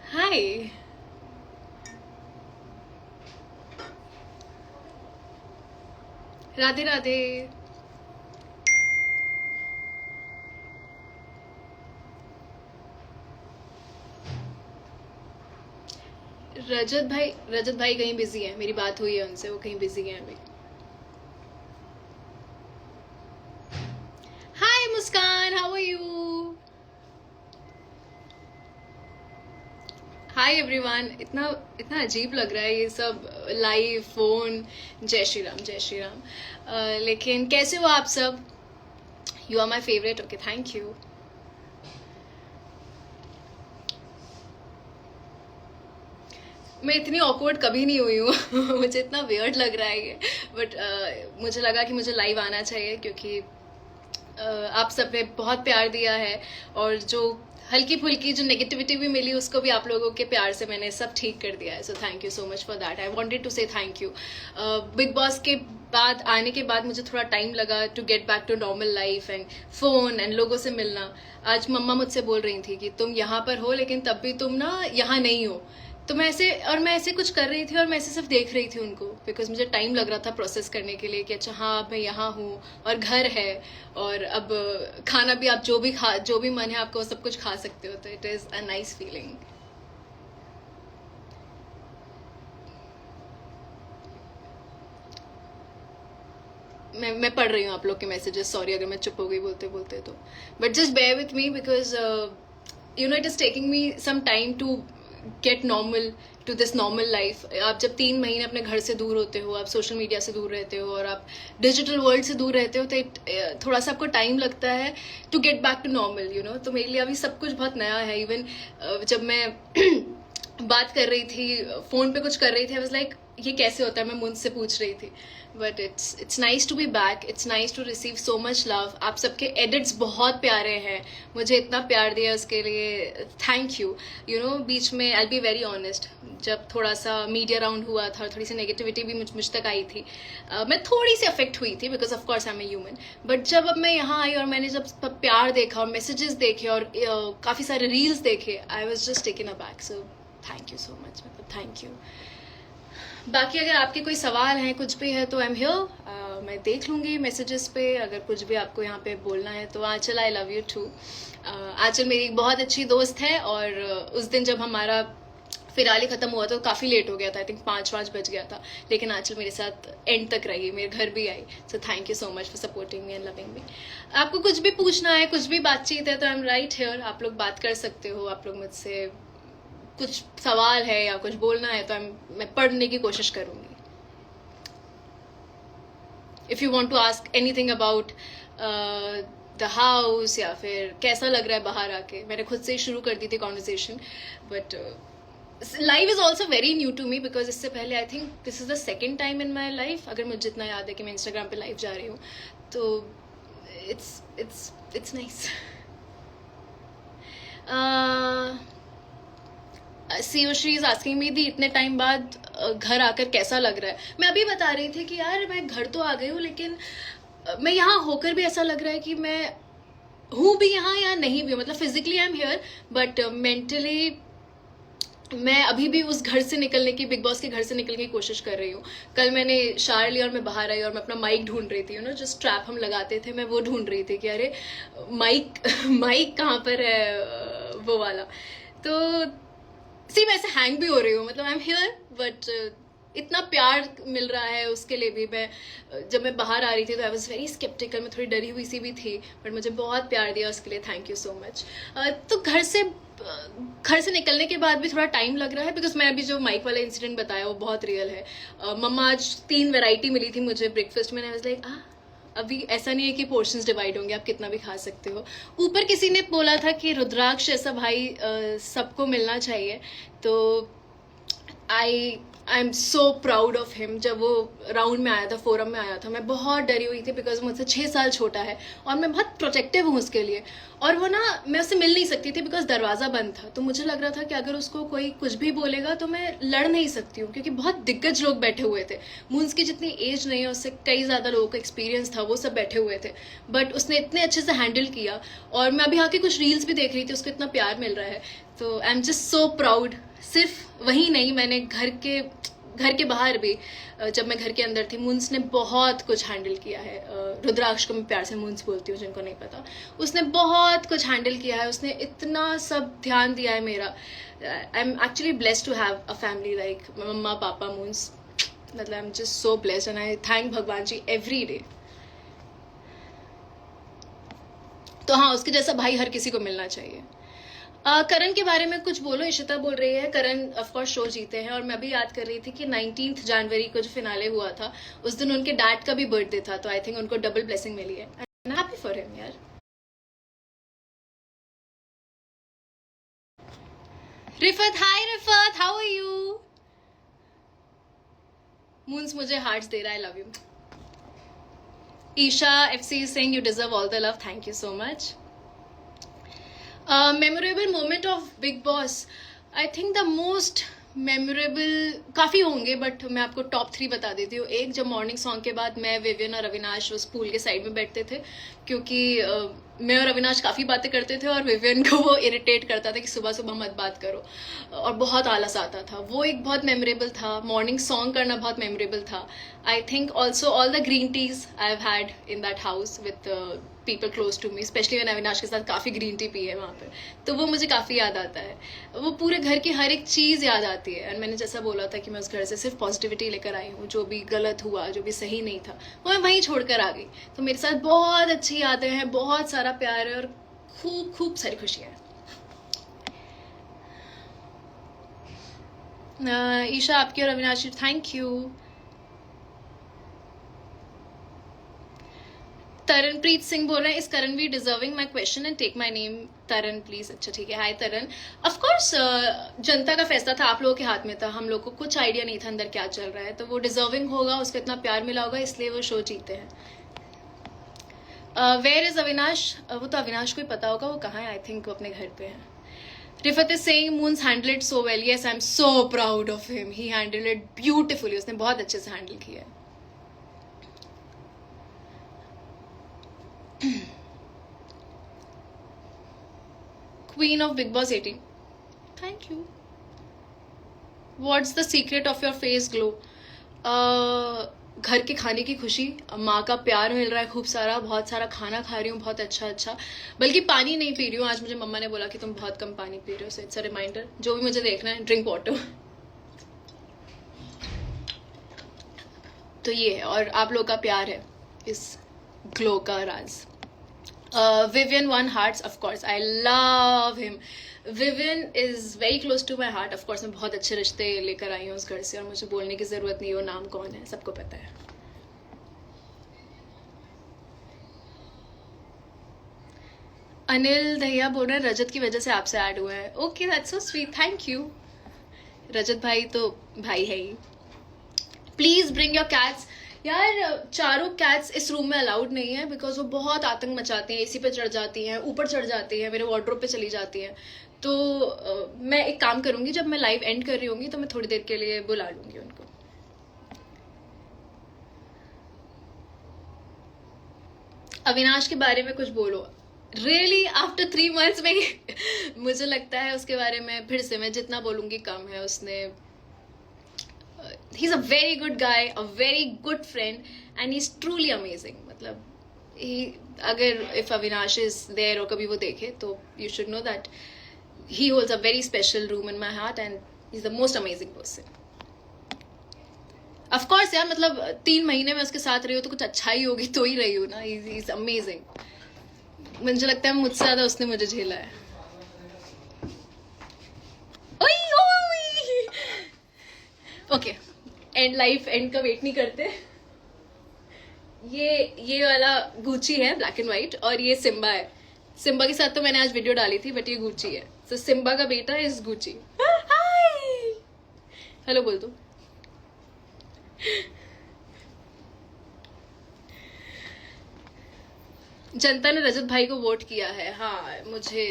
हाय। राधे राधे। रजत भाई कहीं बिजी है, मेरी बात हुई है उनसे, वो कहीं बिजी है अभी। Hi Muskan, how are you? Hi everyone. इतना इतना अजीब लग रहा है ये सब, लाइव फोन। जय श्री राम, जय श्री राम। लेकिन कैसे हो आप सब? You are my favourite. Okay, thank you. मैं इतनी ऑकवर्ड कभी नहीं हुई हूँ मुझे इतना वियर्ड लग रहा है ये, बट मुझे लगा कि मुझे लाइव आना चाहिए क्योंकि आप सब ने बहुत प्यार दिया है, और जो हल्की फुल्की जो नेगेटिविटी भी मिली उसको भी आप लोगों के प्यार से मैंने सब ठीक कर दिया है। So thank you so much for that. I wanted to say thank you. Bigg Boss के बाद आने के बाद मुझे थोड़ा टाइम लगा to get back to normal life and phone and लोगों से मिलना। आज मम्मा मुझसे बोल रही थी कि तुम यहाँ पर हो लेकिन तब भी तुम ना यहाँ नहीं हो। तो मैं ऐसे कुछ कर रही थी और मैं ऐसे सिर्फ देख रही थी उनको, बिकॉज मुझे टाइम लग रहा था प्रोसेस करने के लिए कि अच्छा हाँ अब मैं यहाँ हूँ और घर है, और अब खाना भी आप जो भी मन है आपको सब कुछ खा सकते हो। तो it is a nice feeling. मैं पढ़ रही हूँ आप लोग के मैसेजेस, सॉरी अगर मैं चुप हो गई बोलते बोलते तो, but just bear with me because you know it is taking me some time to get normal to this normal life. आप जब 3 महीने अपने घर से दूर होते हो, आप सोशल मीडिया से दूर रहते हो और आप डिजिटल वर्ल्ड से दूर रहते हो, तो थोड़ा सा आपको टाइम लगता है to get back to normal, you know. तो मेरे लिए अभी सब कुछ बहुत नया है। इवन जब मैं बात कर रही थी, फोन पे कुछ कर रही थी, आई वाज लाइक ये कैसे होता है, मैं मुझसे पूछ रही थी। But it's nice to be back, it's nice to receive so much love. आप सबके एडिट्स बहुत प्यारे हैं, मुझे इतना प्यार दिया उसके लिए थैंक यू। यू नो बीच में आई बी वेरी ऑनेस्ट, जब थोड़ा सा मीडिया राउंड हुआ था, थोड़ी सी नेगेटिविटी भी मुझ तक आई थी। मैं थोड़ी सी अफेक्ट हुई थी because of course I am a human. But जब अब मैं यहाँ आई और मैंने जब प्यार देखा और मैसेजेस देखे और काफ़ी सारे रील्स देखे, I was just taken a back. So thank you so much, मतलब थैंक यू। बाकी अगर आपके कोई सवाल हैं, कुछ भी है तो आई एम हियर। मैं देख लूँगी मैसेजेस पे, अगर कुछ भी आपको यहाँ पे बोलना है तो। आंचल, आई लव यू टू। आंचल मेरी एक बहुत अच्छी दोस्त है, और उस दिन जब हमारा फिनाले खत्म हुआ तो काफ़ी लेट हो गया था, आई थिंक 5 बज गया था, लेकिन आंचल मेरे साथ एंड तक रही, मेरे घर भी आई। So thank you so much for supporting me and loving me. आपको कुछ भी पूछना है, कुछ भी बातचीत है तो आई एम राइट हियर, आप लोग बात कर सकते हो। आप लोग मुझसे कुछ सवाल है या कुछ बोलना है तो मैं पढ़ने की कोशिश करूंगी। If you want to ask anything about the house, या फिर कैसा लग रहा है बाहर आके, मैंने खुद से ही शुरू कर दी थी conversation. But live is also very new to me because इससे पहले I think this is the second time in my life, अगर मुझे जितना याद है कि मैं इंस्टाग्राम पे लाइव जा रही हूँ। तो इट्स नाइस। सीओश्री इज आस्किंग मी दी इतने टाइम बाद घर आकर कैसा लग रहा है। मैं अभी बता रही थी कि यार मैं घर तो आ गई हूँ, लेकिन मैं यहाँ होकर भी ऐसा लग रहा है कि मैं हूँ भी यहाँ या नहीं भी हूँ। मतलब physically I am here, but mentally मैं अभी भी उस घर से निकलने की, बिग बॉस के घर से निकलने की कोशिश कर रही हूँ। कल मैंने शार लिया और मैं बाहर आई और मैं अपना माइक ढूंढ रही थी, यू नो जो स्ट्रैप हम लगाते थे, मैं वो ढूंढ रही थी कि अरे माइक माइक कहाँ पर है, वो वाला। तो सी मैं ऐसे हैंग भी हो रही हूँ, मतलब आई एम हियर, बट इतना प्यार मिल रहा है उसके लिए भी। मैं जब मैं बाहर आ रही थी तो आई वॉज वेरी स्केप्टिकल, मैं थोड़ी डरी हुई सी भी थी, बट मुझे बहुत प्यार दिया उसके लिए थैंक यू सो मच। तो घर से निकलने के बाद भी थोड़ा टाइम लग रहा है बिकॉज मैं अभी जो माइक वाला इंसिडेंट बताया वो बहुत रियल है। मम्मा आज 3 वैरायटी मिली थी मुझे ब्रेकफास्ट में, आई वाज लाइक अभी ऐसा नहीं है कि पोर्शंस डिवाइड होंगे, आप कितना भी खा सकते हो। ऊपर किसी ने बोला था कि रुद्राक्ष ऐसा भाई सबको मिलना चाहिए, तो I am so proud of him. जब वो राउंड में आया था, फोरम में आया था, मैं बहुत डरी हुई थी बिकॉज मुझसे 6 साल छोटा है और मैं बहुत प्रोटेक्टिव हूँ उसके लिए। और वो ना, मैं उससे मिल नहीं सकती थी बिकॉज दरवाज़ा बंद था, तो मुझे लग रहा था कि अगर उसको कोई कुछ भी बोलेगा तो मैं लड़ नहीं सकती हूँ क्योंकि बहुत दिग्गज लोग बैठे हुए थे। मून्स की जितनी एज नहीं है उससे कई ज़्यादा लोगों का एक्सपीरियंस था, वो सब बैठे हुए थे, बट उसने इतने अच्छे से हैंडल किया। और मैं अभी आके कुछ रील्स भी देख रही थी, उसको इतना प्यार मिल रहा है। तो I am just so proud. सिर्फ वही नहीं, मैंने घर के बाहर भी, जब मैं घर के अंदर थी, मून्स ने बहुत कुछ हैंडल किया है. रुद्राक्ष को मैं प्यार से मून्स बोलती हूँ, जिनको नहीं पता. उसने बहुत कुछ हैंडल किया है, उसने इतना सब ध्यान दिया है मेरा. I am actually blessed to have a family like mumma papa Moons. मतलब I am just so blessed and I thank Bhagwan ji every day. तो हाँ, उसके जैसा भाई हर किसी को मिलना चाहिए. करण के बारे में कुछ बोलो, इशिता बोल रही है. करण ऑफ कोर्स शो जीते हैं, और मैं भी याद कर रही थी कि 19 जनवरी को जो फिनाले हुआ था, उस दिन उनके डैड का भी बर्थडे था, तो आई थिंक उनको डबल ब्लेसिंग मिली है. I am happy for him यार. Rifat, hi Rifat, how are you? Moons मुझे हार्ट्स दे रहा है, love you. Isha FC saying you deserve all the love, thank you so much. Memorable moment of Bigg Boss, I think the most memorable काफ़ी होंगे, but मैं आपको top 3 बता देती हूँ. एक, जब मॉर्निंग सॉन्ग के बाद मैं, विवियन और अविनाश उस पूल के साइड में बैठते थे, क्योंकि मैं और अविनाश काफ़ी बातें करते थे और विवियन को वो इरिटेट करता था कि सुबह सुबह मत बात करो, और बहुत आलस आता था. वो एक बहुत मेमोरेबल था. मॉर्निंग सॉन्ग करना बहुत मेमोरेबल था. I think also all the green teas I have had in that house with people close to me, specially मैंने अविनाश के साथ काफ़ी ग्रीन टी पी है वहाँ पे, तो वो मुझे काफ़ी याद आता है. वो पूरे घर की हर एक चीज़ याद आती है. और मैंने जैसा बोला था कि मैं उस घर से सिर्फ पॉजिटिविटी लेकर आई हूँ. जो भी गलत हुआ, जो भी सही नहीं था, वो मैं वहीं छोड़कर आ गई. तो मेरे साथ बहुत अच्छी यादें हैं, बहुत सारा प्यार है, और खूब खूब सारी खुशियाँ हैं. ईशा, आपकी और अविनाश, थैंक यू. तरनप्रीत सिंह बोल रहे हैं, is Karanveer deserving my question and take my name Taran please. अच्छा ठीक है, हाय तरन. ऑफकोर्स जनता का फैसला था, आप लोगों के हाथ में था. हम लोग को कुछ आइडिया नहीं था अंदर क्या चल रहा है, तो वो डिजर्विंग होगा, उसको इतना प्यार मिला होगा, इसलिए वो शो जीते हैं. Where is Avinash? वो तो अविनाश को ही पता होगा वो कहाँ है. आई थिंक वो अपने घर पे है. Rifat is saying moons handle it so well. Yes, I am so proud of him. He handle it beautifully. उसने बहुत अच्छे से हैंडल किया है. Queen of Big Boss 18. Thank you. What's the secret of your face glow? घर के खाने की खुशी, माँ का प्यार मिल रहा है खूब सारा, बहुत सारा खाना खा रही हूँ, बहुत अच्छा. बल्कि पानी नहीं पी रही हूँ. आज मुझे मम्मा ने बोला कि तुम बहुत कम पानी पी रहे हो, सो इट्स अ रिमाइंडर. जो भी मुझे देखना है, ड्रिंक वाटर. तो ये है, और आप लोग का प्यार है इस ग्लो का राज. Vivian won hearts, of course. I love him. Vivian is very close to my heart. Of course, मैं बहुत अच्छे रिश्ते लेकर आई हूँ उस घर से, और मुझे बोलने की ज़रूरत नहीं है वो नाम कौन है, सबको पता है. अनिल दहिया बोल रहे हैं रजत की वजह से आपसे ऐड हुआ है. Okay, that's so sweet, thank you. Rajat भाई तो भाई है ही. Please bring your cats. यार, चारों कैट्स इस रूम में अलाउड नहीं है, बिकॉज वो बहुत आतंक मचाती हैं. एसी पे चढ़ जाती हैं, ऊपर चढ़ जाती हैं, मेरे वार्डरोब पे चली जाती हैं. तो मैं एक काम करूंगी, जब मैं लाइव एंड कर रही होंगी तो मैं थोड़ी देर के लिए बुला लूंगी उनको. अविनाश के बारे में कुछ बोलो. रियली आफ्टर 3 months में मुझे लगता है उसके बारे में फिर से मैं जितना बोलूंगी कम है. उसने he's a very good guy, a very good friend, and he's truly amazing. मतलब अगर if Avinash is there और कभी वो देखे, तो you should know that he holds a very special room in my heart, and he's the most amazing person. Of course यार, मतलब 3 महीने में उसके साथ रही हो तो कुछ अच्छा ही होगी, तो ही रही हो ना. he's amazing. मुझे लगता है मुझसे ज़्यादा उसने मुझे झेला है. ओके, एंड लाइफ एंड का वेट नहीं करते. ये वाला गुची है, ब्लैक एंड व्हाइट, और ये सिम्बा है. सिम्बा के साथ तो मैंने आज वीडियो डाली थी, बट ये गुची है. तो सिम्बा का बेटा इज गुची. हाय, हेलो बोल दो. जनता ने रजत भाई को वोट किया है. हाँ, मुझे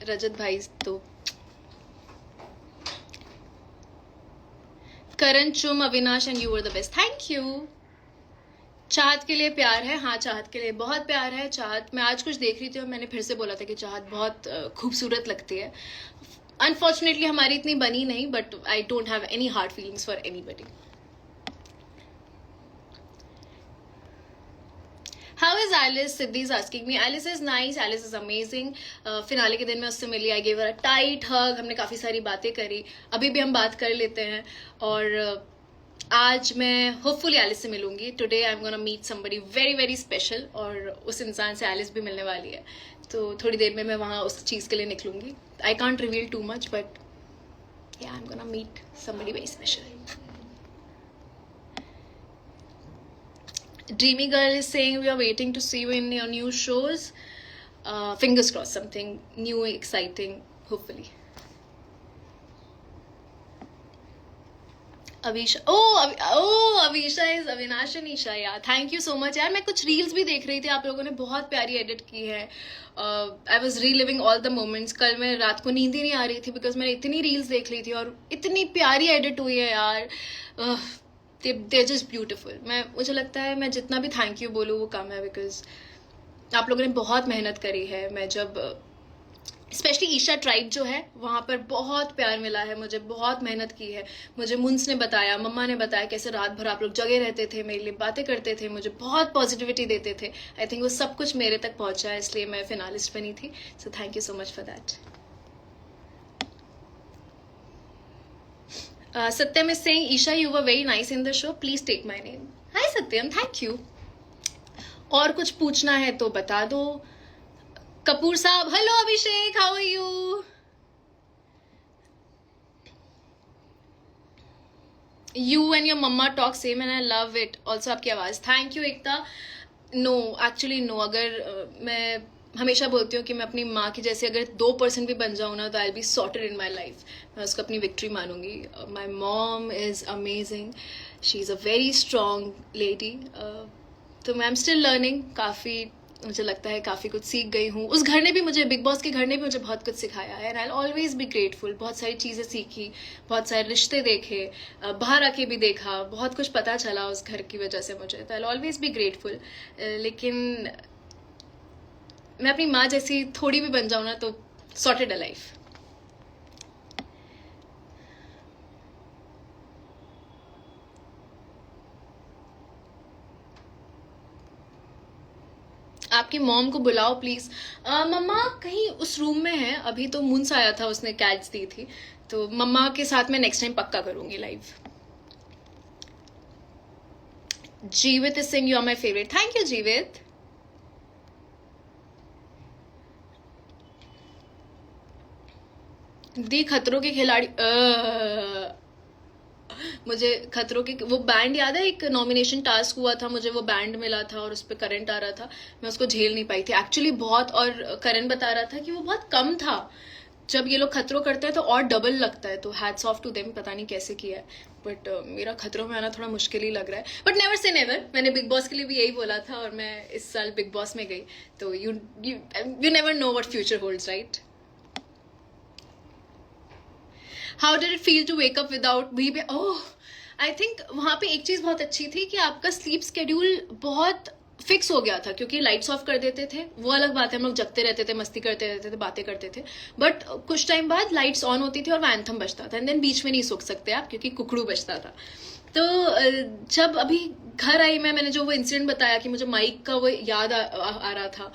रजत भाई तो. करण चुम, Avinash and you were the best. Thank you. चाहत के लिए प्यार है. हाँ, चाहत के लिए बहुत प्यार है. चाहत, मैं आज कुछ देख रही थी और मैंने फिर से बोला था कि चाहत बहुत खूबसूरत लगती है. अनफॉर्चुनेटली हमारी इतनी बनी नहीं, but I don't have any hard feelings for anybody. How is Alice? Siddhi is asking me. Alice is nice. Alice is amazing. Finale के दिन मैं उससे मिली. I gave her a tight hug. हमने काफ़ी सारी बातें करी. अभी भी हम बात कर लेते हैं. और आज मैं होपफुली एलिस से मिलूंगी. Today I am gonna meet somebody very very special. और उस इंसान से एलिस भी मिलने वाली है. तो थोड़ी देर में मैं वहाँ उस चीज़ के लिए निकलूंगी. I can't reveal too much, but yeah, I'm gonna meet somebody very special. Dreamy Girl is saying we are waiting to see you in your new shows. Fingers crossed, something new, exciting, hopefully. Avisha, Avisha is Avinash and Isha. Yeah, thank you so much. यार मैं कुछ reels भी देख रही थी, आप लोगों ने बहुत प्यारी एडिट की है. I was reliving all the moments. कल मैं रात को नींद ही नहीं आ रही थी बिकॉज मैंने इतनी रील्स देख ली थी और इतनी प्यारी एडिट हुई है यार. They're just beautiful. मुझे लगता है मैं जितना भी थैंक यू बोलूँ वो कम है, बिकॉज आप लोगों ने बहुत मेहनत करी है. मैं जब स्पेशली ईशा ट्राइब जो है वहाँ पर बहुत प्यार मिला है मुझे, बहुत मेहनत की है. मुझे मुंस ने बताया, मम्मा ने बताया कैसे रात भर आप लोग जगे रहते थे, मेरे लिए बातें करते थे, मुझे बहुत पॉजिटिविटी देते थे. आई थिंक वो सब कुछ मेरे तक पहुँचा है, इसलिए मैं फिनालिस्ट बनी थी. सो thank you so much for that. Satyam is saying, Isha, you were very nice in the show. Please take my name. Hi Satyam, thank you. और कुछ पूछना है तो बता दो. कपूर साहब, hello Abhishek, how are you? You and your mama talk same and I love it. Also आपकी आवाज. Thank you Ekta. No, actually no. अगर मैं हमेशा बोलती हूँ कि मैं अपनी माँ की जैसे अगर 2% भी बन जाऊँ ना तो I be sorted in my life. मैं उसको अपनी विक्ट्री मानूंगी. My mom is amazing. She is a very strong lady. तो मैं एम स्टिल लर्निंग. काफ़ी मुझे लगता है काफ़ी कुछ सीख गई हूँ. उस घर ने भी मुझे, बिग बॉस के घर ने भी मुझे बहुत कुछ सिखाया है. And I always be grateful. बहुत सारी चीज़ें सीखी, बहुत सारे रिश्ते देखे, बाहर आके भी देखा, बहुत कुछ पता चला उस घर की वजह से मुझे. तो आई ऑलवेज बी ग्रेटफुल. लेकिन मैं अपनी माँ जैसी थोड़ी भी बन जाऊँ ना तो सॉर्टेड है लाइफ. आपकी मॉम को बुलाओ प्लीज. मम्मा कहीं उस रूम में है अभी. तो मुंस आया था, उसने कैट्स दी थी. तो मम्मा के साथ मैं नेक्स्ट टाइम पक्का करूंगी live. Jeevit is saying you are my favourite. Thank you Jeevit. दी खतरों के खिलाड़ी. मुझे खतरों के वो बैंड याद है, एक नॉमिनेशन टास्क हुआ था, मुझे वो बैंड मिला था और उस पर करंट आ रहा था. मैं उसको झेल नहीं पाई थी एक्चुअली बहुत. और करण बता रहा था कि वो बहुत कम था. जब ये लोग खतरों करते हैं तो और डबल लगता है. तो हैट्स ऑफ टू देम. पता नहीं कैसे किया है, बट मेरा खतरों में आना थोड़ा मुश्किल ही लग रहा है. But never say never. मैंने बिग बॉस के लिए भी यही बोला था और मैं इस साल बिग बॉस में गई. तो you never know what future holds, right? How did it feel to wake up without भी? ओह, आई थिंक वहाँ पे एक चीज़ बहुत अच्छी थी कि आपका स्लीप स्केड्यूल बहुत फिक्स हो गया था, क्योंकि लाइट्स ऑफ कर देते थे. वो अलग बात है, हम लोग जगते रहते थे, मस्ती करते रहते थे, बातें करते थे. बट कुछ टाइम बाद लाइट्स ऑन होती थी और वो एंथम बजता था. एंड देन बीच में नहीं सो सकते आप क्योंकि कुकड़ू बजता था. तो जब अभी घर आई मैंने जो वो इंसिडेंट बताया कि मुझे माइक का वो याद आ रहा था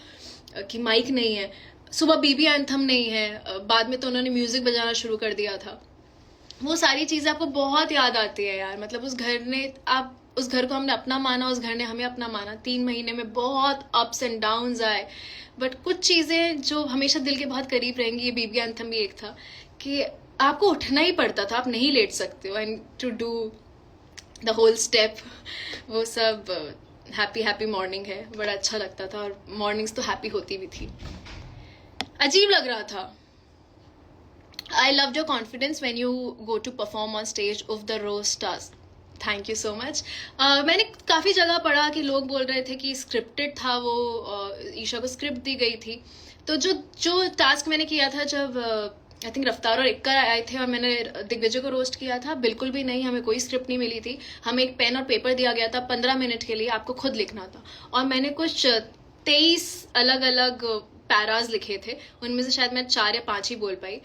कि माइक नहीं है, सुबह बीबी एंथम नहीं है, बाद में तो उन्होंने म्यूजिक बजाना शुरू कर दिया था. वो सारी चीज़ें आपको बहुत याद आती है यार. मतलब उस घर ने, आप उस घर को हमने अपना माना, उस घर ने हमें अपना माना. 3 महीने में बहुत अप्स एंड डाउन्स आए, बट कुछ चीज़ें जो हमेशा दिल के बहुत करीब रहेंगी. ये बीबी एंथम भी एक था कि आपको उठना ही पड़ता था, आप नहीं लेट सकते हो. And to do the whole step, वो सब हैप्पी हैप्पी मॉर्निंग है. बड़ा अच्छा लगता था और मॉर्निंग्स तो हैप्पी होती भी थी. अजीब लग रहा था. I loved your confidence when you go to perform on stage of the roast task. Thank you so much. मैंने काफ़ी जगह पढ़ा कि लोग बोल रहे थे कि स्क्रिप्टेड था वो. ईशा को स्क्रिप्ट दी गई थी. तो जो टास्क मैंने किया था जब आई थिंक रफ्तार और इक्का आए थे और मैंने दिग्विजय को रोस्ट किया था, बिल्कुल भी नहीं, हमें कोई स्क्रिप्ट नहीं मिली थी. हमें एक पेन और पेपर दिया गया था 15 मिनट के लिए, आपको खुद लिखना था. और मैंने कुछ 23 अलग अलग पैराज लिखे थे, उनमें से शायद मैं 4 या 5 ही बोल पाई,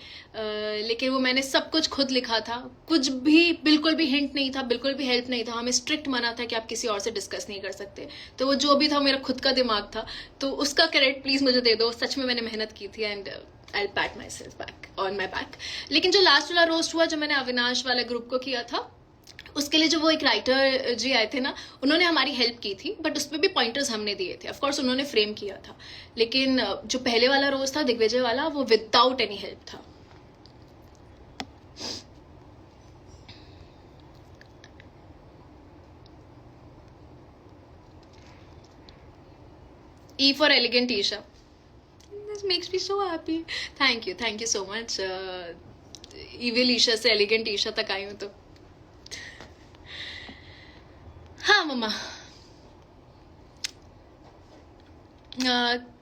लेकिन वो मैंने सब कुछ खुद लिखा था, कुछ भी बिल्कुल भी हिंट नहीं था, बिल्कुल भी हेल्प नहीं था, हमें स्ट्रिक्ट मना था कि आप किसी और से डिस्कस नहीं कर सकते। तो वो जो भी था मेरा खुद का दिमाग था, तो उसका क्रेडिट प्लीज मुझे दे दो, सच में मैंने मेहनत की थी and I PAT my self back on my back. लेकिन जो लास्ट वाला रोस्ट हुआ जो मैंने अविनाश वाले ग्रुप को किया था, उसके लिए जो वो एक राइटर जी आए थे ना, उन्होंने हमारी हेल्प की थी, बट उसमें भी पॉइंटर्स हमने दिए थे। ऑफकोर्स उन्होंने फ्रेम किया था, लेकिन जो पहले वाला रोज था दिग्विजय वाला, वो विदाउट एनी हेल्प था। E for elegant Isha. This makes me so happy. Thank you so much. Evil Isha से elegant Isha तक आई हूँ तो हाँ मम्मा।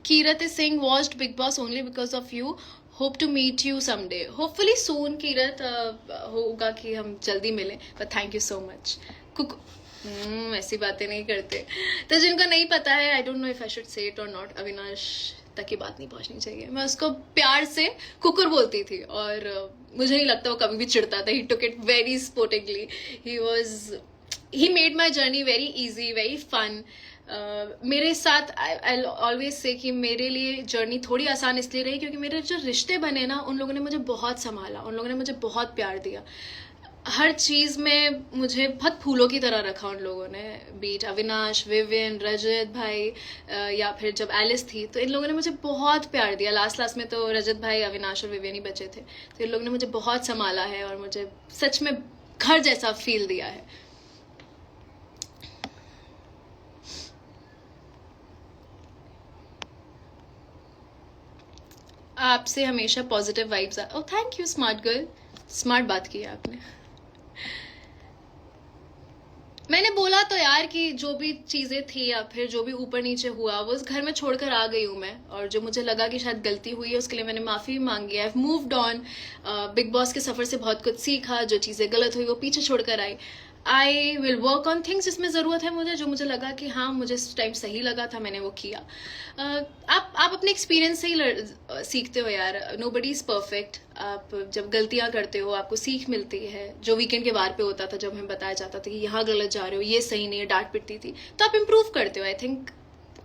Kirat is saying watched Big Boss only because of you. Hope to meet you someday. Hopefully soon, Kirat. होगा कि हम जल्दी मिलें. But thank you so much. ऐसी बातें नहीं करते। तो जिनको नहीं पता है, I don't know if I should say it or not. Avinash तक की बात नहीं पहुंचनी चाहिए। मैं उसको प्यार से कुकुर बोलती थी और मुझे नहीं लगता वो कभी भी चिढ़ता था। He took it very sportingly. He made my journey very easy, very fun. मेरे साथ I'll always say कि मेरे लिए जर्नी थोड़ी आसान इसलिए रही क्योंकि मेरे जो रिश्ते बने ना, उन लोगों ने मुझे बहुत संभाला, उन लोगों ने मुझे बहुत प्यार दिया, हर चीज़ में मुझे बहुत फूलों की तरह रखा उन लोगों ने। बीट अविनाश, विवियन, रजत भाई, या फिर जब एलिस थी तो इन लोगों ने मुझे बहुत प्यार दिया। लास्ट में तो रजत भाई, अविनाश और विवियन ही बचे थे, तो इन लोगों ने मुझे बहुत संभाला है और मुझे सच में घर जैसा फील दिया है। आपसे हमेशा positive vibes oh thank you smart girl, smart बात की आपने। मैंने बोला तो यार कि जो भी चीजें थी या फिर जो भी ऊपर नीचे हुआ वो उस घर में छोड़कर आ गई हूँ मैं, और जो मुझे लगा कि शायद गलती हुई है उसके लिए मैंने माफी मांगी है। मूव्ड ऑन, बिग बॉस के सफर से बहुत कुछ सीखा, जो चीजें गलत हुई वो पीछे छोड़कर आई। I will work on things जिसमें ज़रूरत है मुझे, जो मुझे लगा कि हाँ मुझे इस टाइम सही लगा था, मैंने वो किया। आप अपने एक्सपीरियंस से ही सीखते हो यार, नो बडी इज़ परफेक्ट। आप जब गलतियाँ करते हो आपको सीख मिलती है। जो वीकेंड के बार पे होता था, जब हमें बताया जाता था कि यहाँ गलत जा रहे हो, ये सही नहीं है, डांट पिटती थी, तो आप इम्प्रूव करते हो। आई थिंक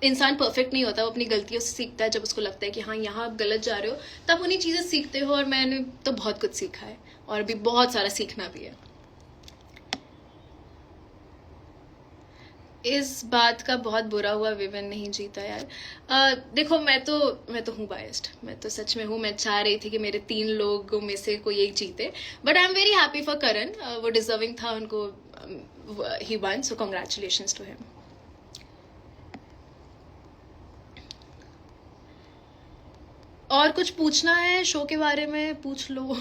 इंसान परफेक्ट नहीं होता, वो अपनी गलतियों से सीखता है। जब उसको लगता है कि हाँ यहाँ आप गलत जा रहे हो, तब उन्हीं चीज़ें सीखते हो, और मैंने तो बहुत कुछ सीखा है और अभी बहुत सारा सीखना भी है। इस बात का बहुत बुरा हुआ विवन नहीं जीता यार। देखो मैं तो हूँ बायस्ड, मैं तो सच में हूँ। मैं चाह रही थी कि मेरे 3 लोगों में से कोई एक जीते, but I am very happy for Karan. वो डिजर्विंग था, उनको ही won, so congratulations to him. और कुछ पूछना है शो के बारे में पूछ लो।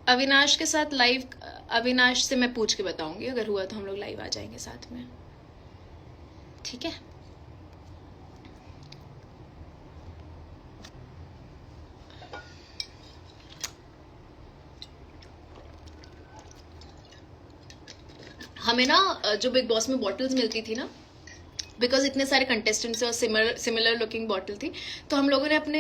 अविनाश के साथ लाइव, अविनाश से मैं पूछ के बताऊंगी, अगर हुआ तो हम लोग लाइव आ जाएंगे साथ में, ठीक है। हमें ना जो बिग बॉस में बॉटल्स मिलती थी ना, बिकॉज इतने सारे कंटेस्टेंट्स और सिमिलर लुकिंग बॉटल थी, तो हम लोगों ने अपने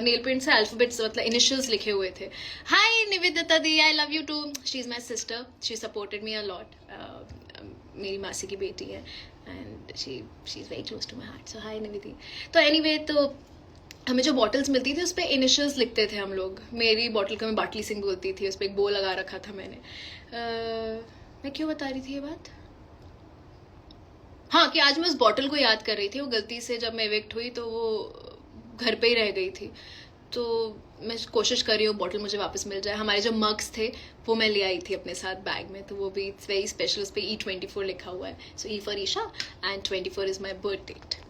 नेल पेंट से अल्फाबेट्स मतलब इनिशियल्स लिखे हुए थे। Hi Nivedita di, I love you too, she is my sister, she supported me a lot. मेरी मासी की बेटी है and she is very close to my heart, so hi Nivedi. तो एनीवे, तो हमें जो बॉटल्स मिलती थी उस पर इनिशियल्स लिखते थे हम लोग। मेरी बॉटल को मैं बाटली सिंह बोलती थी, उस पर एक बो लगा रखा था मैंने। मैं क्यों बता रही थी ये बात? हाँ, कि आज मैं उस बॉटल को याद कर रही थी। वो गलती से जब मैं इविक्ट हुई तो वो घर पे ही रह गई थी, तो मैं कोशिश कर रही हूँ बॉटल मुझे वापस मिल जाए। हमारे जो मग्स थे वो मैं ले आई थी अपने साथ बैग में, तो वो भी इट्स वेरी स्पेशल, उस पर E24 लिखा हुआ है। So E for Isha and 24 is my birth date.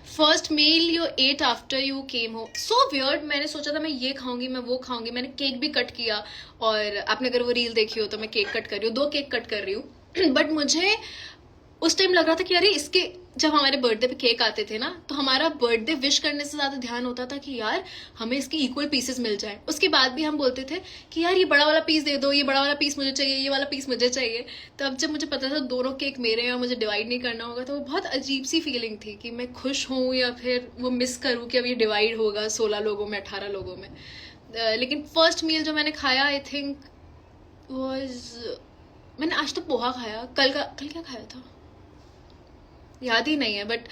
First meal you ate after you came home, so weird. मैंने सोचा था मैं ये खाऊंगी, मैं वो खाऊंगी, मैंने केक भी कट किया, और आपने अगर वो रील देखी हो तो मैं केक कट कर रही हूँ, 2 केक कट कर रही हूँ। बट मुझे उस टाइम लग रहा था कि अरे इसके, जब हमारे बर्थडे पे केक आते थे ना, तो हमारा बर्थडे विश करने से ज्यादा ध्यान होता था कि यार हमें इसके इक्वल पीसेस मिल जाए। उसके बाद भी हम बोलते थे कि यार ये बड़ा वाला पीस दे दो, ये बड़ा वाला पीस मुझे चाहिए, ये वाला पीस मुझे चाहिए। तो अब जब मुझे पता था दोनों केक मेरे हैं और मुझे डिवाइड नहीं करना होगा, तो वो बहुत अजीब सी फीलिंग थी कि मैं खुश हूँ या फिर वो मिस करूँ कि अब ये डिवाइड होगा 16 लोगों में, 18 लोगों में। लेकिन फर्स्ट मील जो मैंने खाया, आई थिंक वॉज, मैंने आज तो पोहा खाया, कल क्या खाया था याद ही नहीं है, बट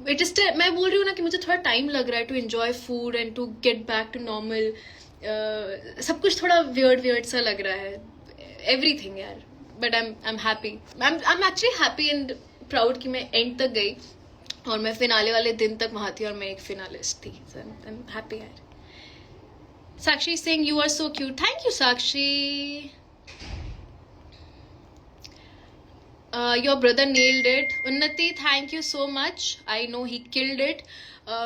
इट इज, मैं बोल रही हूँ ना कि मुझे थोड़ा टाइम लग रहा है to enjoy food and to get back to normal. सब कुछ थोड़ा वियर्ड सा लग रहा है, एवरीथिंग यार। But I am happy, I am actually happy and proud कि मैं एंड तक गई और मैं फिनाले वाले दिन तक वहां थी और मैं एक फिनालिस्ट थी। आई एम हैप्पी यार। Sakshi Singh, you are so cute. Thank you Sakshi. Your brother nailed it. Unnati, thank you so much. I know he killed it.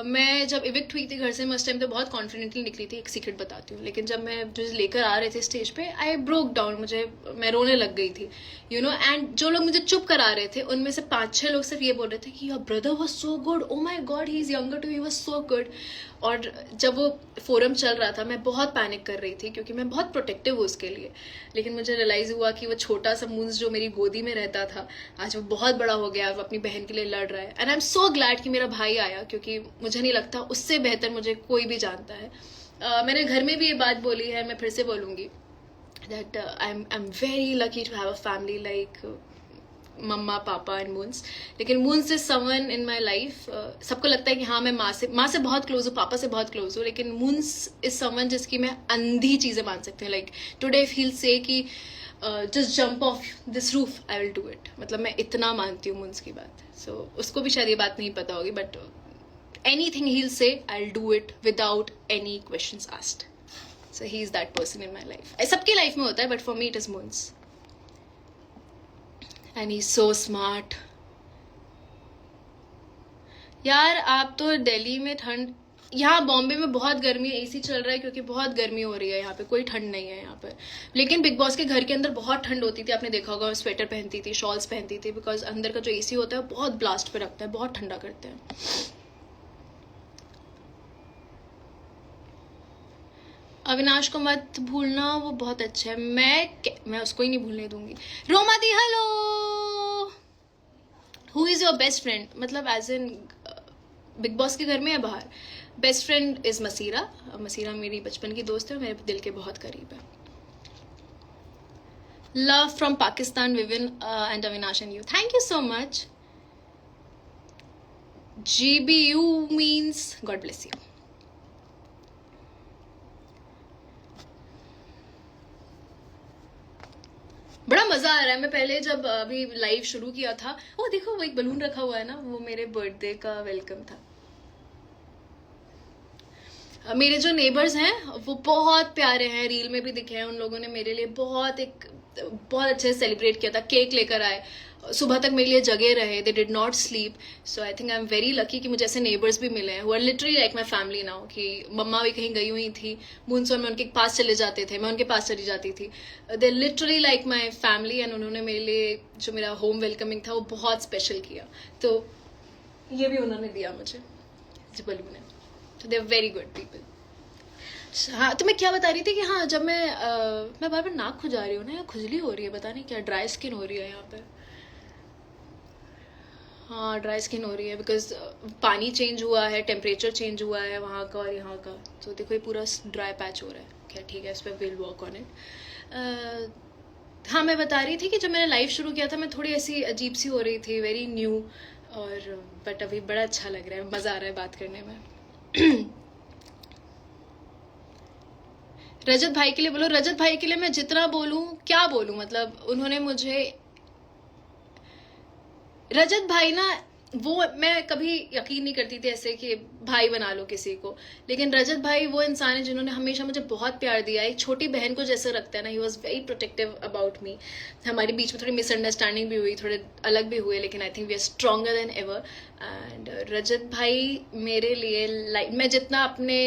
मैं जब इविक्ट हुई थी घर से, मैं उस टाइम तो बहुत कॉन्फिडेंटली निकली थी, एक सीक्रेट बताती हूँ। लेकिन जब मैं जो लेकर आ रहे थे स्टेज पे, आई ब्रोक डाउन, मैं रोने लग गई थी, यू नो। एंड जो लोग मुझे चुप करा रहे थे, उनमें से 5-6 लोग सिर्फ ये बोल रहे थे कि your brother was so good, oh my God he is younger too, he was so good. और जब वो फोरम चल रहा था, मैं बहुत पैनिक कर रही थी क्योंकि मैं बहुत प्रोटेक्टिव हूँ उसके लिए। लेकिन मुझे रियलाइज हुआ कि वो छोटा सा मूंस जो मेरी गोदी में रहता था, आज वो बहुत बड़ा हो गया, वो अपनी बहन के लिए लड़ रहा है। And I am so glad कि मेरा भाई आया, क्योंकि मुझे नहीं लगता उससे बेहतर मुझे कोई भी जानता है। मैंने घर में भी ये बात बोली है, मैं फिर से बोलूंगी, that I am very lucky to have a family like mumma, papa and Moons. लेकिन Moons is someone in my life. सबको लगता है कि हाँ मैं माँ से बहुत क्लोज हूँ, पापा से बहुत क्लोज हूँ, लेकिन मून्स इज समवन जिसकी मैं अंधी चीजें मान सकती हूँ। Like today if he will say कि just jump off this roof, I will do it. मतलब मैं इतना मानती हूँ मून्स की बात। सो उसको भी शायद ये बात नहीं पता होगी, but anything he'll say, I'll do it without any questions asked. So he is that person in my life. सबके लाइफ में होता है, but for me it is Moons. And he's so smart. यार आप तो दिल्ली में ठंड, यहाँ बॉम्बे में बहुत गर्मी है, एसी चल रहा है क्योंकि बहुत गर्मी हो रही है यहाँ पे, कोई ठंड नहीं है यहाँ पे। लेकिन बिग बॉस के घर के अंदर बहुत ठंड होती थी, आपने देखा होगा, स्वेटर पहनती थी, शॉल्स पहनती थी, बिकॉज अंदर का जो एसी होता है बहुत ब्लास्ट पे रखता है, बहुत ठंडा करते हैं। अविनाश को मत भूलना, वो बहुत अच्छा है, मैं उसको ही नहीं भूलने दूंगी। Roma di, hello. Who is your best friend, मतलब एज इन बिग बॉस के घर में या बाहर? Best friend is Masira. Masira मेरी बचपन की दोस्त है, मेरे दिल के बहुत करीब है। Love from Pakistan, woven and Avinash and you, thank you so much. GBU means God bless you. बड़ा मजा आ रहा है। मैं पहले जब अभी लाइव शुरू किया था, वो देखो वो एक बलून रखा हुआ है ना, वो मेरे बर्थडे का वेलकम था। मेरे जो नेबर्स हैं वो बहुत प्यारे हैं, रील में भी दिखे हैं, उन लोगों ने मेरे लिए बहुत अच्छे से सेलिब्रेट किया था, केक लेकर आए, सुबह तक मेरे लिए जगे रहे, they did not sleep. So I think I am very lucky कि मुझे ऐसे नेबर्स भी मिले हैं who are literally like my family now. कि मम्मा भी कहीं गई हुई थी, मूनसोन में उनके पास चले जाते थे, मैं उनके पास चली जाती थी, they literally like my family. And उन्होंने मेरे लिए जो मेरा होम वेलकमिंग था वो बहुत स्पेशल किया। तो ये भी उन्होंने दिया मुझे, जो बलून है। तो they are very good people. हाँ, तो मैं क्या बता रही थी कि हाँ, जब मैं बार बार नाक खुजा रही हूँ ना, या खुजली हो रही है, पता नहीं क्या, ड्राई स्किन हो रही है यहाँ पे। हाँ, ड्राई स्किन हो रही है बिकॉज पानी चेंज हुआ है, टेम्परेचर चेंज हुआ है वहाँ का और यहाँ का। तो देखो ये पूरा ड्राई पैच हो रहा है। क्या ठीक है, इस पर विल वर्क ऑन इट। हाँ, मैं बता रही थी कि जब मैंने लाइव शुरू किया था, मैं थोड़ी ऐसी अजीब सी हो रही थी, वेरी न्यू, और बट अभी बड़ा अच्छा लग रहा है, मज़ा आ रहा है बात करने में। रजत भाई के लिए बोलो। रजत भाई के लिए मैं जितना बोलूं, क्या बोलूं, मतलब उन्होंने मुझे, रजत भाई ना, वो मैं कभी यकीन नहीं करती थी ऐसे कि भाई बना लो किसी को, लेकिन रजत भाई वो इंसान है जिन्होंने हमेशा मुझे बहुत प्यार दिया, एक छोटी बहन को जैसे रखता है ना। He was very protective about me. हमारे बीच में थोड़ी मिसअंडरस्टैंडिंग भी हुई, थोड़े अलग भी हुए, लेकिन I think we are stronger than ever. And Rajat भाई मेरे लिए, लाइक मैं जितना अपने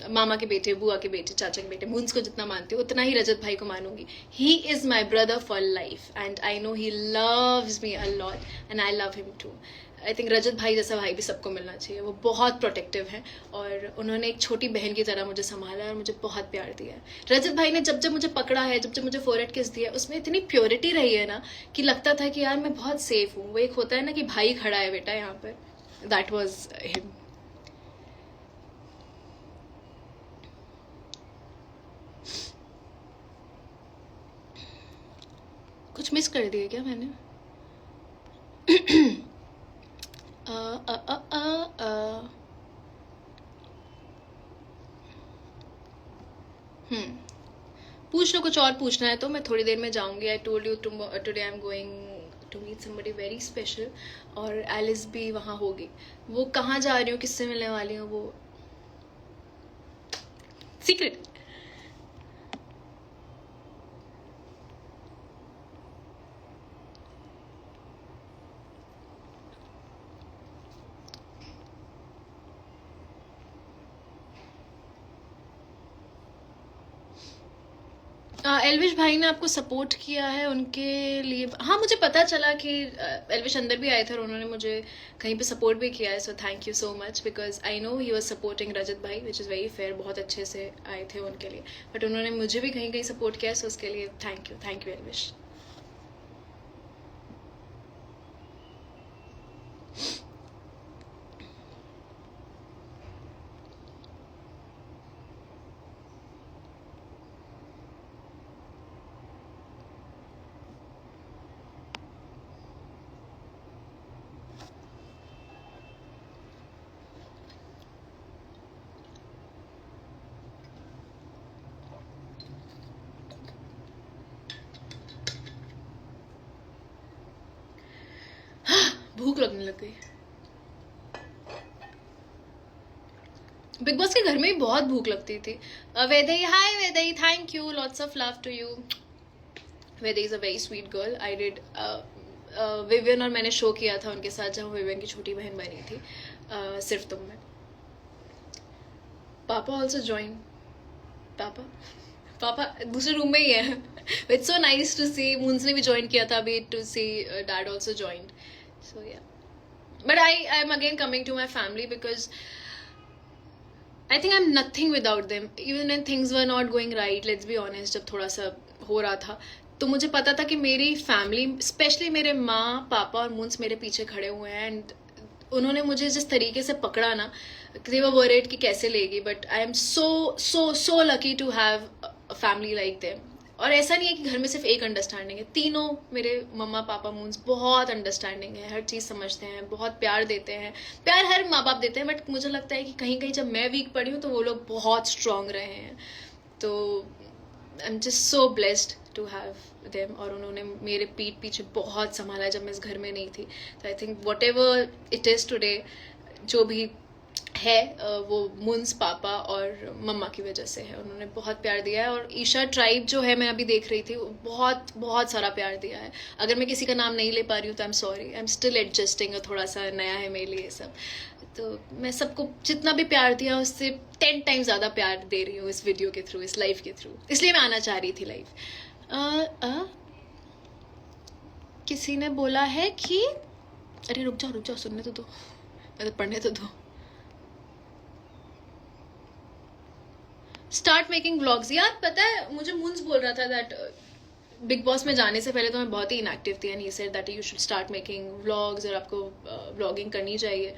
मामा के बेटे, बुआ के बेटे, चाचा के बेटे, मुंस को जितना मानती हूँ उतना ही रजत भाई को मानूंगी. He is my brother for life and I know he loves me a lot and I love him too. I think Rajat भाई जैसा भाई भी सबको मिलना चाहिए. वो बहुत प्रोटेक्टिव है और उन्होंने एक छोटी बहन की तरह मुझे संभाला है और मुझे बहुत प्यार दिया है. रजत भाई ने जब जब मुझे पकड़ा है, जब जब मुझे फोरहेड किस दिया, उसमें इतनी प्योरिटी रही है ना कि लगता था कि यार मैं बहुत सेफ हूँ. वो एक होता है ना कि भाई खड़ा है बेटा यहाँ पर. That was him. कुछ मिस कर दिया क्या मैंने? पूछ लो, कुछ और पूछना है तो मैं थोड़ी देर में जाऊंगी. I told you today I am going to meet somebody very special और एलिस भी वहाँ होगी. वो कहाँ जा रही हूँ, किससे मिलने वाली हूँ, वो सीक्रेट. एल्विश भाई ने आपको सपोर्ट किया है, उनके लिए हाँ मुझे पता चला कि एल्विश अंदर भी आए थे और उन्होंने मुझे कहीं पे सपोर्ट भी किया है. So thank you so much because I know he was supporting Rajat bhai which is very fair. बहुत अच्छे से आए थे उनके लिए, बट उन्होंने मुझे भी कहीं कहीं सपोर्ट किया है. सो उसके लिए थैंक यू एल्विश. भूख लगने लग गई. बिग बॉस के घर में भी बहुत भूख लगती थी. Vedai, hi Vedai, thank you, lots of love to you. Vedai is a very sweet girl. I did Vivian और मैंने शो किया था उनके साथ जहाँ विवियन की छोटी बहन बनी थी, सिर्फ तुम में. पापा ऑल्सो ज्वाइन. पापा दूसरे रूम में ही है. It's so nice to see. Moons ने भी ज्वाइन किया था अभी, to see dad also joined. So yeah, but I am again coming to my family because I think I'm nothing without them. Even when things were not going right, let's be honest, जब थोड़ा सा हो रहा था तो मुझे पता था कि मेरी फैमिली, स्पेशली मेरे माँ पापा और मुंस मेरे पीछे खड़े हुए हैं. एंड उन्होंने मुझे जिस तरीके से पकड़ा ना, they were worried कि कैसे लेगी. But I am so lucky to have a family like them. और ऐसा नहीं है कि घर में सिर्फ एक अंडरस्टैंडिंग है. तीनों मेरे मम्मा पापा मून्स बहुत अंडरस्टैंडिंग है, हर चीज़ समझते हैं, बहुत प्यार देते हैं. प्यार हर माँ बाप देते हैं, बट मुझे लगता है कि कहीं कहीं जब मैं वीक पड़ी हूँ तो वो लोग बहुत स्ट्रांग रहे हैं. तो I am just so blessed to have them. और उन्होंने मेरे पीठ पीछे बहुत संभाला जब मैं इस घर में नहीं थी. तो I think what ever it is today, जो भी है वो मुंस पापा और मम्मा की वजह से है. उन्होंने बहुत प्यार दिया है. और ईशा ट्राइब जो है, मैं अभी देख रही थी, बहुत बहुत सारा प्यार दिया है. अगर मैं किसी का नाम नहीं ले पा रही हूँ तो I am sorry. I am still adjusting. थोड़ा सा नया है मेरे लिए सब. तो मैं सबको जितना भी प्यार दिया उससे 10 टाइम ज़्यादा प्यार दे रही हूँ इस वीडियो के थ्रू, इस लाइव के थ्रू. इसलिए मैं आना चाह रही थी लाइव. किसी ने बोला है कि अरे रुक जाओ सुनने तो दो, पढ़ने तो दो. Start making vlogs. यार पता है मुझे मुंस बोल रहा था दैट बिग बॉस में जाने से पहले तो मैं बहुत ही इनएक्टिव थी. And he said that you should start making vlogs और आपको व्लॉगिंग करनी चाहिए.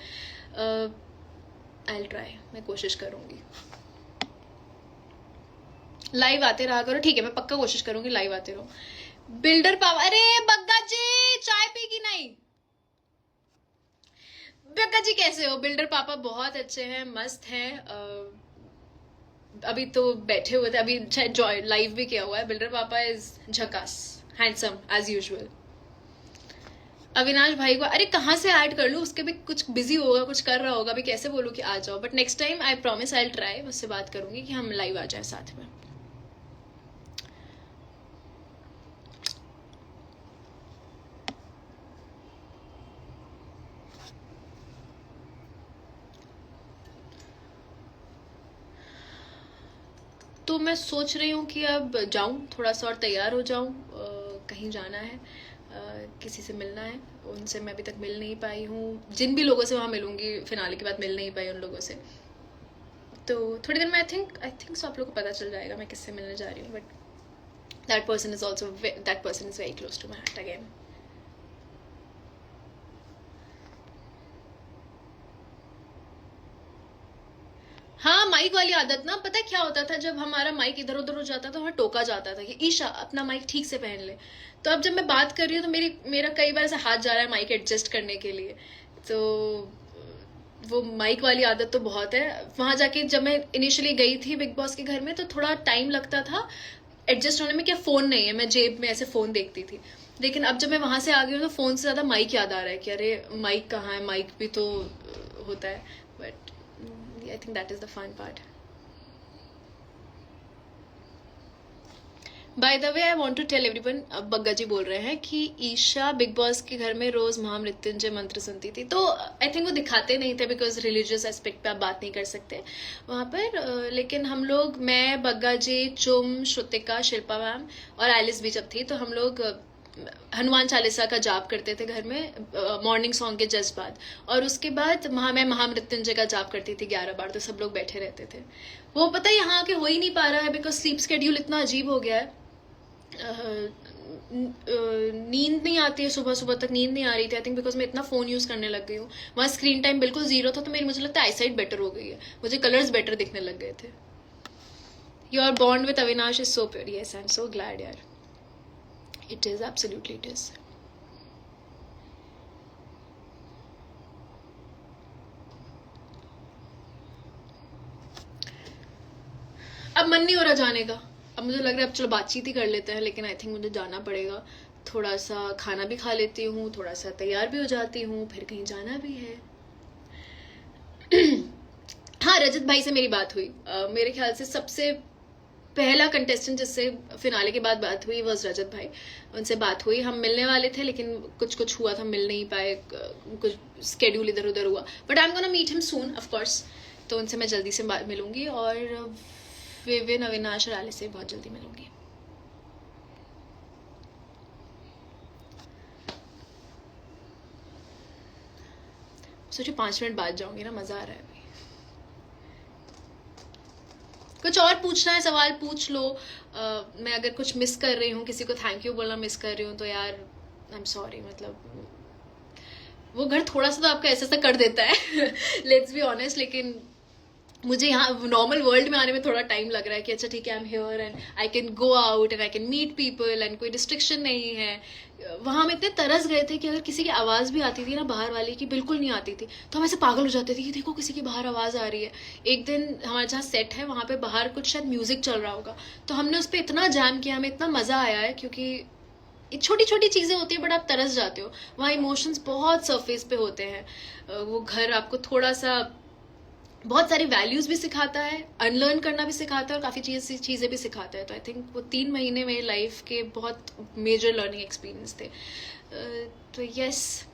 I will try. मैं कोशिश करूँगी. लाइव आते रहा करो. ठीक है, मैं पक्का कोशिश करूँगी लाइव आते रहो. Builder power. अरे बग्गा जी, चाय पी की नहीं? बग्गा जी कैसे हो? बिल्डर पापा बहुत अच्छे हैं, मस्त हैं. अभी तो बैठे हुए थे, अभी जॉय लाइव भी किया हुआ है. बिल्डर पापा इज झकास, हैंडसम एज यूजुअल. अविनाश भाई को अरे कहाँ से ऐड कर लूँ? उसके भी कुछ बिजी होगा, कुछ कर रहा होगा. अभी कैसे बोलूँ कि आ जाओ? But next time I promise I will try. उससे बात करूंगी कि हम लाइव आ जाए साथ में. तो मैं सोच रही हूँ कि अब जाऊँ, थोड़ा सा और तैयार हो जाऊँ, कहीं जाना है, किसी से मिलना है। उनसे मैं अभी तक मिल नहीं पाई हूँ, जिन भी लोगों से वहाँ मिलूंगी फिनाले के बाद मिल नहीं पाई उन लोगों से। तो थोड़ी देर में आई थिंक सो आप लोगों को पता चल जाएगा मैं किससे मिलने जा रही हूँ, but that person is very close to my heart again. हाँ, माइक वाली आदत ना, पता है क्या होता था, जब हमारा माइक इधर उधर हो जाता था, वहाँ टोका जाता था कि ईशा अपना माइक ठीक से पहन ले। तो अब जब मैं बात कर रही हूँ तो मेरा कई बार ऐसा हाथ जा रहा है माइक एडजस्ट करने के लिए। तो वो माइक वाली आदत तो बहुत है। वहां जाके जब मैं इनिशियली गई थी बिग बॉस के घर में तो थोड़ा टाइम लगता था एडजस्ट होने में, क्या फोन नहीं है, मैं जेब में ऐसे फोन देखती थी। लेकिन अब जब मैं वहां से आ गई हूँ तो फोन से ज्यादा माइक याद आ रहा है कि अरे माइक कहाँ है, माइक भी तो होता है। But I think that is the fun part. By the way I want to tell everyone, अब बग्गा जी बोल रहे हैं कि ईशा बिग बॉस के घर में रोज महामृत्युंजय मंत्र सुनती थी। तो आई थिंक वो दिखाते नहीं थे बिकॉज रिलीजियस एस्पेक्ट पे आप बात नहीं कर सकते वहां पर। लेकिन हम लोग, मैं, बग्गा जी, चुम, श्रुतिका, शिल्पा मैम और एलिस भी जब थी तो हम लोग हनुमान चालीसा का जाप करते थे घर में मॉर्निंग सॉन्ग के जस्ट बाद। और उसके बाद मैं महामृत्युंजय का जाप करती थी 11 बार। तो सब लोग बैठे रहते थे। वो पता है यहाँ के हो ही नहीं पा रहा है बिकॉज स्लीप स्केड्यूल इतना अजीब हो गया है। नींद नहीं आती है, सुबह सुबह तक नींद नहीं आ रही थी। आई थिंक बिकॉज मैं इतना फोन यूज करने लग गई हूँ। वहाँ स्क्रीन टाइम बिल्कुल जीरो था तो मेरी, मुझे लगता है आईसाइट बेटर हो गई है, मुझे कलर्स बेटर दिखने लग गए थे। Your bond with Avinash is so pure. Yes, I am so glad यार, it is, absolutely it is. अब मन नहीं हो रहा जाने का। अब मुझे लग रहा है अब चलो बातचीत ही कर लेते हैं, लेकिन आई थिंक मुझे जाना पड़ेगा। थोड़ा सा खाना भी खा लेती हूँ, थोड़ा सा तैयार भी हो जाती हूँ, फिर कहीं जाना भी है। हाँ, रजत भाई से मेरी बात हुई। मेरे ख्याल से सबसे पहला कंटेस्टेंट जिससे फिनाले के बाद बात हुई वॉज रजत भाई। उनसे बात हुई, हम मिलने वाले थे लेकिन कुछ हुआ था, मिल नहीं पाए, कुछ स्केड्यूल इधर उधर हुआ। But I am gonna meet him soon of course. तो उनसे मैं जल्दी से मिलूंगी और विविन, अविनाश और आलिस से बहुत जल्दी मिलूंगी। सोचिए 5 मिनट बाद जाऊंगी ना, मजा आ रहा है अभी। कुछ और पूछना है सवाल पूछ लो। मैं अगर कुछ मिस कर रही हूँ, किसी को थैंक यू बोलना मिस कर रही हूँ तो यार आई एम सॉरी। मतलब वो घर थोड़ा सा तो आपका ऐसा कर देता है लेट्स बी ऑनेस्ट। लेकिन मुझे यहाँ नॉर्मल वर्ल्ड में आने में थोड़ा टाइम लग रहा है कि अच्छा ठीक है, I am here and I can go out and I can meet people and कोई डिस्ट्रिक्शन नहीं है। वहां हम इतने तरस गए थे कि अगर किसी की आवाज भी आती थी ना बाहर वाली की, बिल्कुल नहीं आती थी, तो हम ऐसे पागल हो जाते थे कि देखो किसी की बाहर आवाज आ रही है। एक दिन हमारे जहाँ सेट है वहां पे बाहर कुछ शायद म्यूजिक चल रहा होगा, तो हमने उस पर इतना जैम किया, हमें इतना मजा आया है क्योंकि छोटी छोटी चीजें होती है बट आप तरस जाते हो। वहाँ इमोशंस बहुत सरफेस पे होते हैं। वो घर आपको थोड़ा सा बहुत सारी वैल्यूज भी सिखाता है, अनलर्न करना भी सिखाता है और काफी चीजें भी सिखाता है। तो आई थिंक वो 3 महीने मेरी लाइफ के बहुत मेजर लर्निंग एक्सपीरियंस थे। तो यस,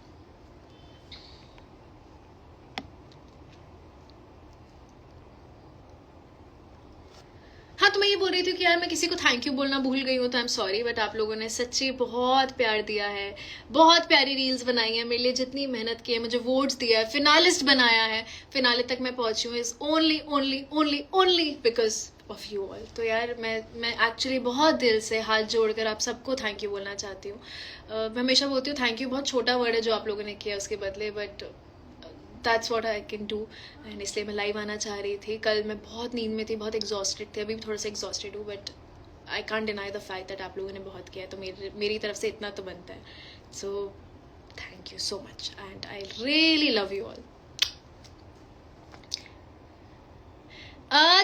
हाँ, तो मैं ये बोल रही थी कि यार मैं किसी को थैंक यू बोलना भूल गई हूँ तो आई एम सॉरी। बट आप लोगों ने सच्ची बहुत प्यार दिया है, बहुत प्यारी रील्स बनाई है मेरे लिए, जितनी मेहनत की है, मुझे वोट्स दिया है, फिनालिस्ट बनाया है, फिनाले तक मैं पहुंची हूँ is only only only only because of you all. तो यार मैं एक्चुअली बहुत दिल से हाथ जोड़कर आप सबको थैंक यू बोलना चाहती हूँ। मैं हमेशा बोलती हूँ थैंक यू बहुत छोटा वर्ड है जो आप लोगों ने किया उसके बदले, but that's what I can do. And इसलिए मैं लाइव आना चाह रही थी। कल मैं बहुत नींद में थी, बहुत एग्जॉस्टेड थी, अभी भी थोड़ा सा एग्जॉस्टेड हूँ, but I can't deny the fact that आप लोगों ने बहुत किया है, तो मेरी तरफ से इतना तो बनता है। So thank you so much and I really love you all.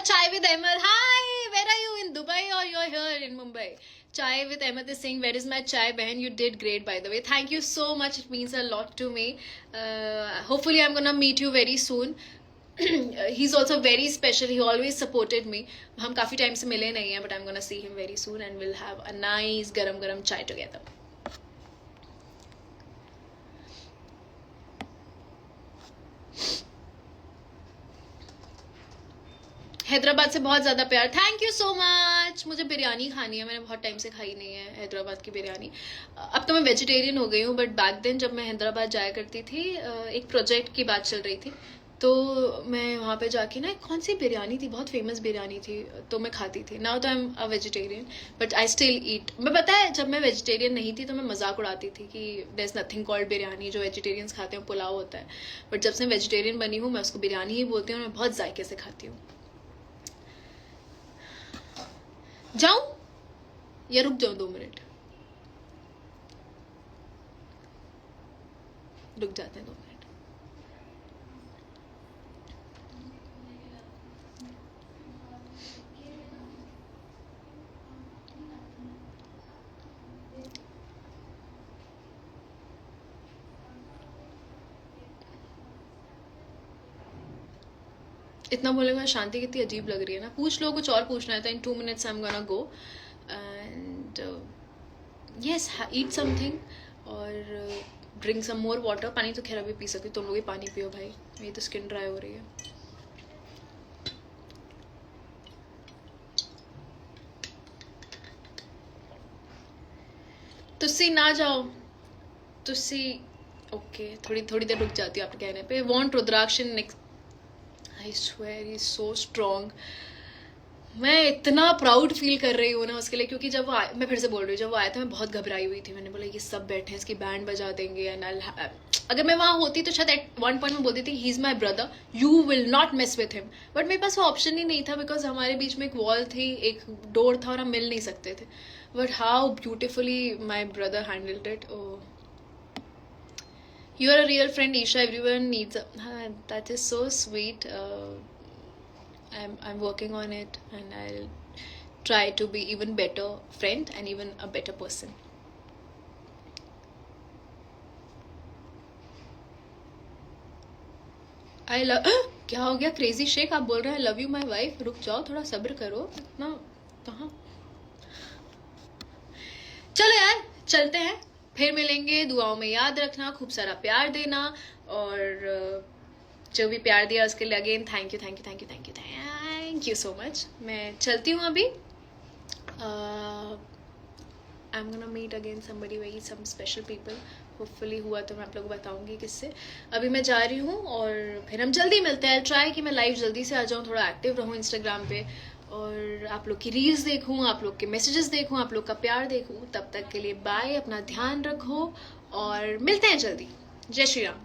Chai with Ahmed. Hi, where are you, in Dubai or you're here in Mumbai? Chai with Ahmed is saying, where is my chai, behan? You did great, by the way. Thank you so much. It means a lot to me. Hopefully, I'm gonna meet you very soon. He's also very special. He always supported me. हम काफी time से मिले नहीं हैं, but I'm gonna see him very soon and we'll have a nice garam garam chai together. Hyderabad से बहुत ज्यादा प्यार, थैंक यू सो मच। मुझे बिरयानी खानी है, मैंने बहुत टाइम से खाई नहीं है हैदराबाद की बिरयानी। अब तो मैं वेजिटेरियन हो गई हूँ, बट बैक देन जब मैं हैदराबाद जाया करती थी, एक प्रोजेक्ट की बात चल रही थी, तो मैं वहाँ पे जाके ना, कौन सी बिरयानी थी, बहुत फेमस बिरयानी थी, तो मैं खाती थी। नाउ तो I am a vegetarian but I still eat. मैं पता है जब मैं वेजिटेरियन नहीं थी तो मैं मजाक उड़ाती थी कि there is nothing called biryani, जो वेजिटेरियंस खाते हैं पुलाव होता है। बट जब से वेजिटेरियन बनी हूँ मैं उसको बिरयानी ही बोलती हूँ और मैं बहुत जायके से खाती हूँ। जाऊं या रुक जाऊं 2 मिनट? रुक जाते हैं 2 मिनट। इतना बोलेगा शांति कितनी अजीब लग रही है ना। पूछ लो, कुछ और पूछना है तो इन 2 minutes I am gonna go and yes eat something और ड्रिंक सम मोर वाटर। पानी तो खैर अभी पी सकती, तुम लोग ही पानी पियो भाई, मेरी तो स्किन ड्राई हो रही है। तुसी ना जाओ, तुसी ओके, थोड़ी थोड़ी देर रुक जाती हूँ आपके कहने पे। Want Rudraksh in next, I swear he is so strong. मैं इतना प्राउड फील कर रही हूँ ना उसके लिए, क्योंकि जब वो आए, मैं फिर से बोल रही हूँ, जब वो आया था मैं बहुत घबराई हुई थी। मैंने बोला ये सब बैठे हैं, इसकी बैंड बजा देंगे एंड अगर मैं वहाँ होती तो शायद एट वन पॉइंट में बोलती थी ही is my brother, you will not miss with him. But मेरे पास वो ऑप्शन ही नहीं था, बिकॉज हमारे बीच में एक वॉल थी, एक डोर था और हम मिल नहीं सकते थे। But how beautifully my brother handled it. You are a real friend, Isha. Everyone needs that is so sweet. I'm working on it, and I'll try to be even better friend and even a better person. I love क्या हो गया crazy Sheikh, आप बोल रहे हैं love you my wife? रुक जाओ, थोड़ा सब्र करो, इतना कहाँ। चलो यार चलते हैं, फिर मिलेंगे। दुआओं में याद रखना, खूब सारा प्यार देना, और जो भी प्यार दिया उसके लिए again thank you thank you thank you thank you thank you so much. मैं चलती हूँ अभी। I am gonna meet again somebody very some special people, hopefully हुआ तो मैं आप लोग को बताऊंगी किससे। अभी मैं जा रही हूँ और फिर हम जल्दी मिलते हैं। ट्राई कि मैं लाइव जल्दी से आ जाऊँ, थोड़ा एक्टिव रहूँ इंस्टाग्राम पे, और आप लोग की रील्स देखूँ, आप लोग के मैसेजेस देखूँ, आप लोग का प्यार देखूँ। तब तक के लिए बाय, अपना ध्यान रखो और मिलते हैं जल्दी। जय श्री राम।